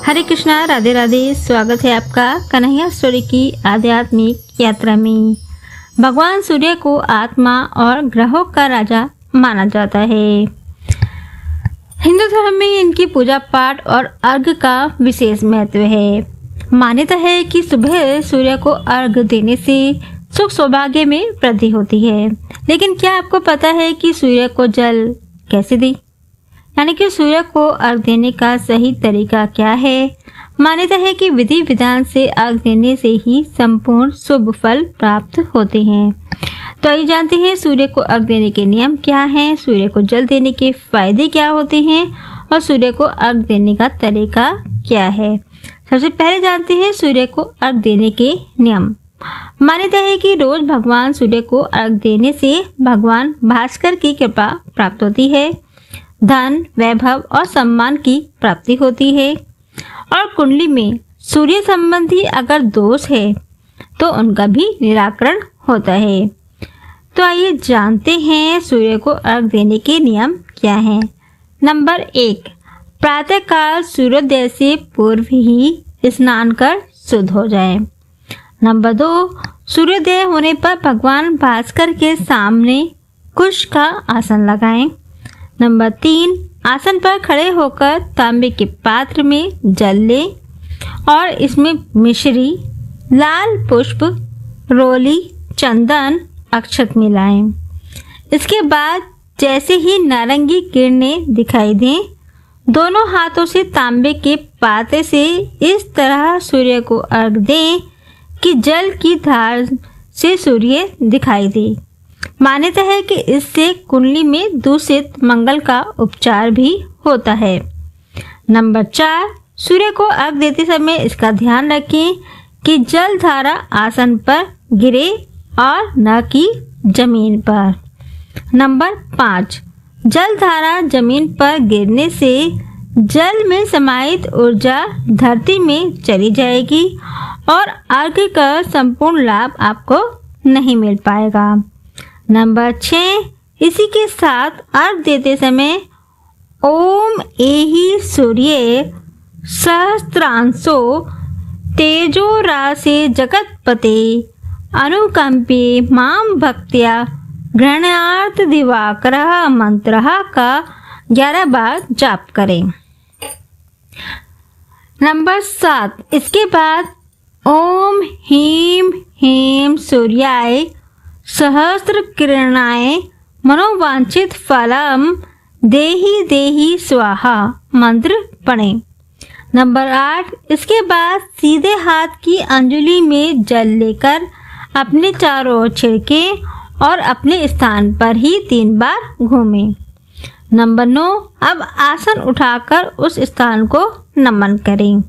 हरे कृष्णा, राधे राधे। स्वागत है आपका कन्हैया स्टोरी की आध्यात्मिक यात्रा में। भगवान सूर्य को आत्मा और ग्रहों का राजा माना जाता है। हिंदू धर्म में इनकी पूजा पाठ और अर्घ का विशेष महत्व है। मान्यता है कि सुबह सूर्य को अर्घ देने से सुख सौभाग्य में वृद्धि होती है। लेकिन क्या आपको पता है कि सूर्य को जल कैसे दें? यानी कि सूर्य को अर्घ देने का सही तरीका क्या है? मान्यता है कि विधि विधान से अर्घ देने से ही संपूर्ण शुभ फल प्राप्त होते हैं। तो आइए जानते हैं सूर्य को अर्घ देने के नियम क्या हैं, सूर्य को जल देने के फायदे क्या होते हैं और सूर्य को अर्घ देने का तरीका क्या है। सबसे पहले जानते हैं सूर्य को अर्घ देने के नियम। मान्यता है कि रोज भगवान सूर्य को अर्घ देने से भगवान भास्कर की कृपा प्राप्त होती है, धन, वैभव और सम्मान की प्राप्ति होती है। और कुंडली में सूर्य संबंधी अगर दोष है तो उनका भी निराकरण होता है। तो आइए जानते हैं सूर्य को अर्घ देने के नियम क्या हैं। नंबर 1, प्रातःकाल सूर्योदय से पूर्व ही स्नान कर शुद्ध हो जाए। नंबर 2, सूर्योदय होने पर भगवान भास्कर के सामने कुश का आसन लगाएं। नंबर 3, आसन पर खड़े होकर तांबे के पात्र में जल लें और इसमें मिश्री, लाल पुष्प, रोली, चंदन, अक्षत मिलाएं। इसके बाद जैसे ही नारंगी किरणें दिखाई दें, दोनों हाथों से तांबे के पात्र से इस तरह सूर्य को अर्घ दें कि जल की धार से सूर्य दिखाई दे। मान्यता है कि इससे कुंडली में दूषित मंगल का उपचार भी होता है। नंबर 4, सूर्य को अर्घ देते समय इसका ध्यान रखें कि जल धारा आसन पर गिरे और न कि जमीन पर। नंबर 5, जल धारा जमीन पर गिरने से जल में समाहित ऊर्जा धरती में चली जाएगी और अर्घ का संपूर्ण लाभ आपको नहीं मिल पाएगा। नंबर 6, इसी के साथ अर्घ देते समय ओम एहि सूर्य सहस्त्रांशो तेजो रासे जगतपते अनुकंपे माम भक्त्या ग्रहणार्थ दिवाकरः मंत्र का 11 बार जाप करें। नंबर 7, इसके बाद ओम ह्रीं ह्रीं सूर्याय सहस्त्र किरणाय मनोवांछित फलम देहि देहि स्वाहा मंत्र पढ़ें। नंबर 8, इसके बाद सीधे हाथ की अंजलि में जल लेकर अपने चारों ओर छिड़कें और अपने स्थान पर ही 3 बार घूमें। नंबर 9, अब आसन उठाकर उस स्थान को नमन करें।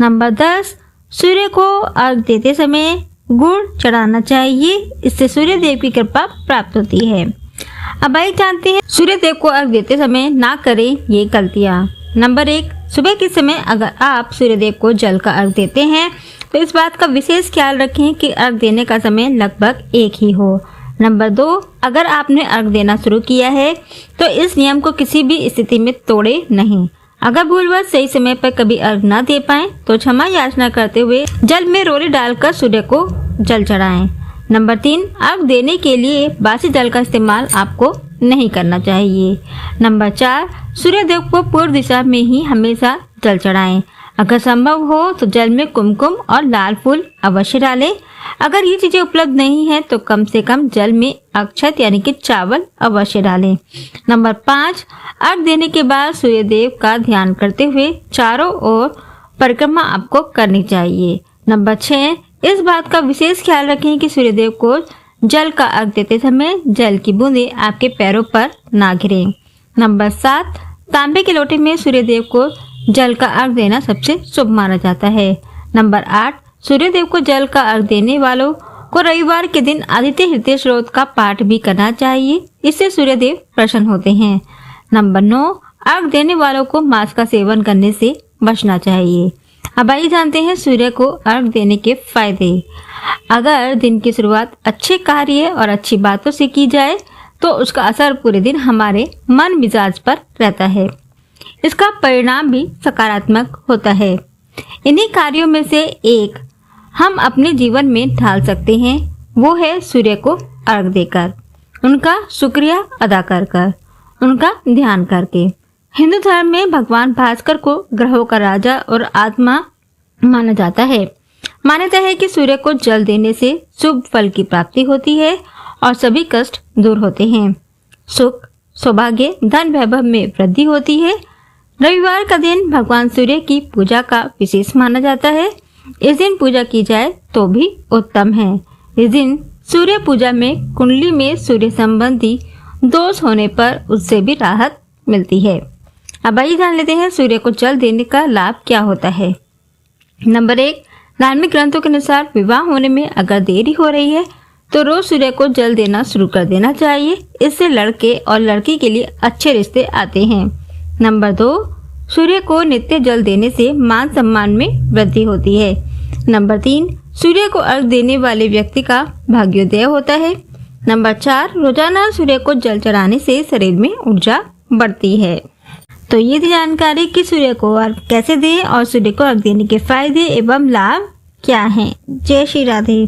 नंबर 10, सूर्य को अर्घ देते समय गुड़ चढ़ाना चाहिए, इससे सूर्य देव की कृपा प्राप्त होती है। अब आइए जानते हैं सूर्य देव को अर्घ देते समय ना करें ये गलतियाँ। नंबर 1, सुबह के समय अगर आप सूर्य देव को जल का अर्घ देते हैं तो इस बात का विशेष ख्याल रखें कि अर्घ देने का समय लगभग एक ही हो। नंबर 2, अगर आपने अर्घ देना शुरू किया है तो इस नियम को किसी भी स्थिति में तोड़े नहीं। अगर भूलवश सही समय पर कभी अर्घ न दे पाएं तो क्षमा याचना करते हुए जल में रोली डालकर सूर्य को जल चढ़ाएं। नंबर 3, अर्घ देने के लिए बासी जल का इस्तेमाल आपको नहीं करना चाहिए। नंबर 4, सूर्य देव को पूर्व दिशा में ही हमेशा जल चढ़ाएं। अगर संभव हो तो जल में कुमकुम और लाल फूल अवश्य डालें। अगर ये चीजें उपलब्ध नहीं है तो कम से कम जल में अक्षत यानी कि चावल अवश्य डालें। नंबर 5, अर्घ देने के बाद सूर्य देव का ध्यान करते हुए चारों ओर परिक्रमा आपको करनी चाहिए। नंबर 6, इस बात का विशेष ख्याल रखें कि सूर्य देव को जल का अर्घ देते समय जल की बूंदें आपके पैरों पर ना गिरें। नंबर 7, तांबे के लोटे में सूर्य देव को जल का अर्घ देना सबसे शुभ माना जाता है। नंबर 8, सूर्य देव को जल का अर्घ देने वालों को रविवार के दिन आदित्य हृदय स्रोत का पाठ भी करना चाहिए, इससे सूर्य देव प्रसन्न होते हैं। नंबर 9, अर्घ देने वालों को मांस का सेवन करने से बचना चाहिए। अब आइए जानते हैं सूर्य को अर्घ देने के फायदे। अगर दिन की शुरुआत अच्छे कार्य और अच्छी बातों से की जाए तो उसका असर पूरे दिन हमारे मन मिजाज पर रहता है। इसका परिणाम भी सकारात्मक होता है। इन्हीं कार्यों में से एक हम अपने जीवन में ढाल सकते हैं, वो है सूर्य को अर्घ देकर, उनका शुक्रिया अदा कर उनका ध्यान करके। हिंदू धर्म में भगवान भास्कर को ग्रहों का राजा और आत्मा माना जाता है। मान्यता है कि सूर्य को जल देने से शुभ फल की प्राप्ति होती है और सभी कष्ट दूर होते हैं। सुख, सौभाग्य, धन वैभव में वृद्धि होती है। रविवार का दिन भगवान सूर्य की पूजा का विशेष माना जाता है। इस दिन पूजा की जाए तो भी उत्तम है। इस दिन सूर्य पूजा में कुंडली में सूर्य संबंधी दोष होने पर उससे भी राहत मिलती है। अब आइए जान लेते हैं सूर्य को जल देने का लाभ क्या होता है। नंबर 1, धार्मिक ग्रंथों के अनुसार विवाह होने में अगर देरी हो रही है तो रोज सूर्य को जल देना शुरू कर देना चाहिए। इससे लड़के और लड़की के लिए अच्छे रिश्ते आते हैं। नंबर 2, सूर्य को नित्य जल देने से मान सम्मान में वृद्धि होती है। नंबर 3, सूर्य को अर्घ देने वाले व्यक्ति का भाग्योदय होता है। नंबर 4, रोजाना सूर्य को जल चढ़ाने से शरीर में ऊर्जा बढ़ती है। तो ये थी जानकारी कि सूर्य को अर्घ कैसे दें और सूर्य को अर्घ देने के फायदे एवं लाभ क्या हैं। जय श्री राधे।